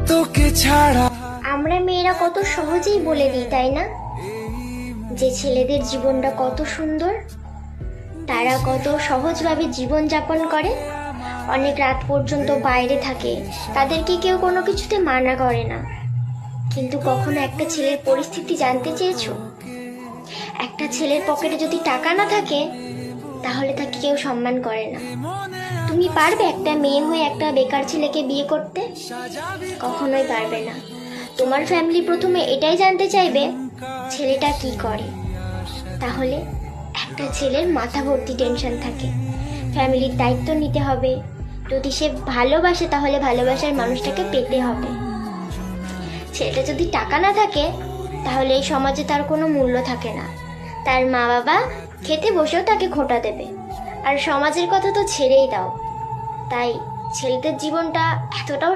তোকে ছাড়া। আমরা মেয়েরা কত সহজেই বলে দিই, তাই না, যে ছেলেদের জীবনটা কত সুন্দর, তারা কত সহজভাবে জীবন যাপন করে, অনেক রাত পর্যন্ত বাইরে থাকে, তাদেরকে কেউ কোনো কিছুতে মানা করে না। কিন্তু কখনো একটা ছেলের পরিস্থিতি জানতে চেয়েছো? একটা ছেলের পকেটে যদি টাকা না থাকে তাহলে তাকে কেউ সম্মান করে না। তুমি পারবে একটা মেয়ে হয়ে একটা বেকার ছেলেকে বিয়ে করতে? কখনোই পারবে না। তোমার ফ্যামিলি প্রথমে এটাই জানতে চাইবে ছেলেটা কি করে। তাহলে একটা ছেলের মাথা ভর্তি টেনশন থাকে, ফ্যামিলির দায়িত্ব নিতে হবে, যদি সে ভালোবাসে তাহলে ভালোবাসার মানুষটাকে পেতে হবে। ছেলেটা যদি টাকা না থাকে তাহলে এই সমাজে তার কোনো মূল্য থাকে না, তার মা বাবা খেতে বসেও তাকে খোঁটা দেবে, আর সমাজের কথা তো ছেড়েই দাও। তাই ছেলেদের জীবনটা এতটাও